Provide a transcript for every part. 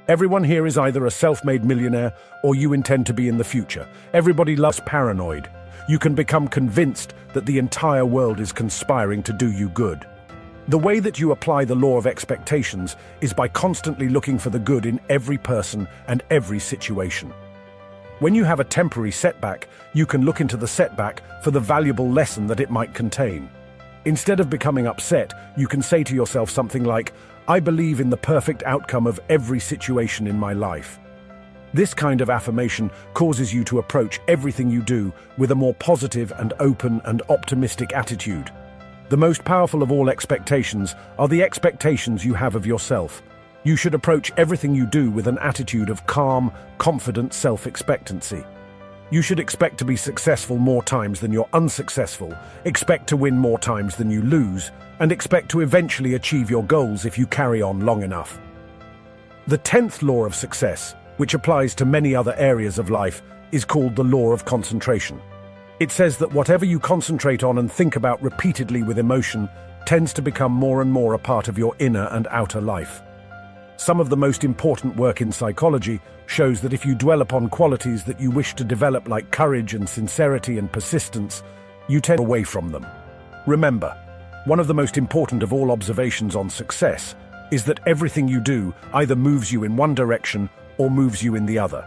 Everyone here is either a self-made millionaire or you intend to be in the future. Everybody loves paranoid. You can become convinced that the entire world is conspiring to do you good. The way that you apply the law of expectations is by constantly looking for the good in every person and every situation. When you have a temporary setback, you can look into the setback for the valuable lesson that it might contain. Instead of becoming upset, you can say to yourself something like, "I believe in the perfect outcome of every situation in my life." This kind of affirmation causes you to approach everything you do with a more positive and open and optimistic attitude. The most powerful of all expectations are the expectations you have of yourself. You should approach everything you do with an attitude of calm, confident self-expectancy. You should expect to be successful more times than you're unsuccessful, expect to win more times than you lose, and expect to eventually achieve your goals if you carry on long enough. The 10th law of success, which applies to many other areas of life, is called the law of concentration. It says that whatever you concentrate on and think about repeatedly with emotion tends to become more and more a part of your inner and outer life. Some of the most important work in psychology shows that if you dwell upon qualities that you wish to develop, like courage and sincerity and persistence, you tend away from them. Remember, one of the most important of all observations on success is that everything you do either moves you in one direction or moves you in the other.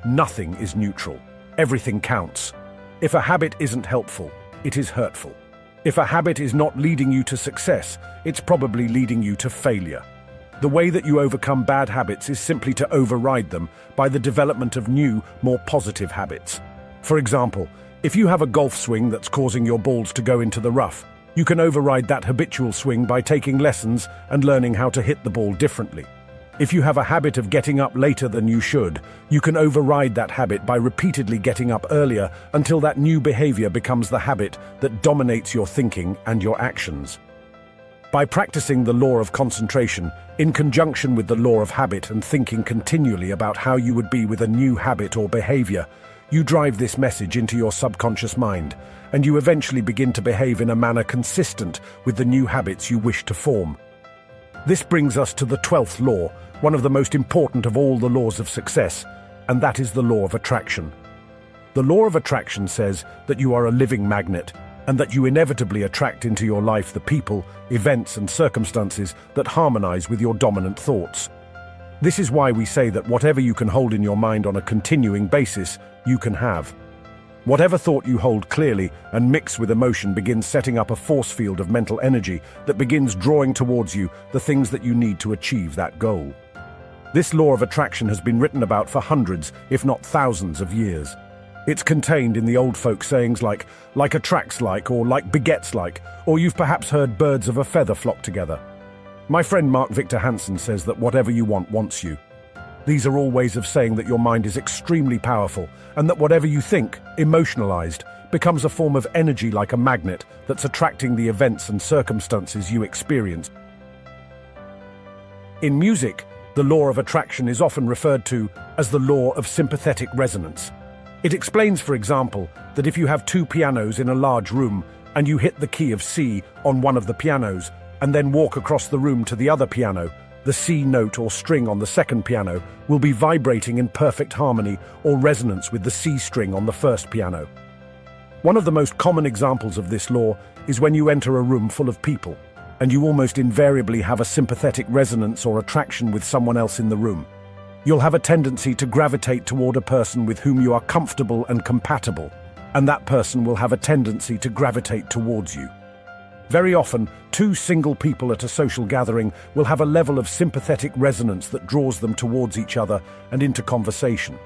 Nothing is neutral. Everything counts. If a habit isn't helpful, it is hurtful. If a habit is not leading you to success, it's probably leading you to failure. The way that you overcome bad habits is simply to override them by the development of new, more positive habits. For example, if you have a golf swing that's causing your balls to go into the rough, you can override that habitual swing by taking lessons and learning how to hit the ball differently. If you have a habit of getting up later than you should, you can override that habit by repeatedly getting up earlier until that new behavior becomes the habit that dominates your thinking and your actions. By practicing the law of concentration, in conjunction with the law of habit and thinking continually about how you would be with a new habit or behavior, you drive this message into your subconscious mind, and you eventually begin to behave in a manner consistent with the new habits you wish to form. This brings us to the 12th law, one of the most important of all the laws of success, and that is the law of attraction. The law of attraction says that you are a living magnet, and that you inevitably attract into your life the people, events, and circumstances that harmonize with your dominant thoughts. This is why we say that whatever you can hold in your mind on a continuing basis, you can have. Whatever thought you hold clearly and mix with emotion begins setting up a force field of mental energy that begins drawing towards you the things that you need to achieve that goal. This law of attraction has been written about for hundreds, if not thousands of years. It's contained in the old folk sayings like attracts like, or like begets like, or you've perhaps heard birds of a feather flock together. My friend Mark Victor Hansen says that whatever you want wants you. These are all ways of saying that your mind is extremely powerful, and that whatever you think, emotionalized, becomes a form of energy like a magnet that's attracting the events and circumstances you experience. In music, the law of attraction is often referred to as the law of sympathetic resonance. It explains, for example, that if you have two pianos in a large room and you hit the key of C on one of the pianos and then walk across the room to the other piano, the C note or string on the second piano will be vibrating in perfect harmony or resonance with the C string on the first piano. One of the most common examples of this law is when you enter a room full of people, and you almost invariably have a sympathetic resonance or attraction with someone else in the room. You'll have a tendency to gravitate toward a person with whom you are comfortable and compatible, and that person will have a tendency to gravitate towards you. Very often, two single people at a social gathering will have a level of sympathetic resonance that draws them towards each other and into conversation.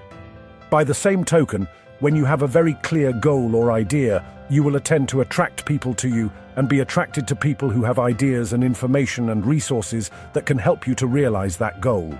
By the same token, when you have a very clear goal or idea, you will tend to attract people to you and be attracted to people who have ideas and information and resources that can help you to realize that goal.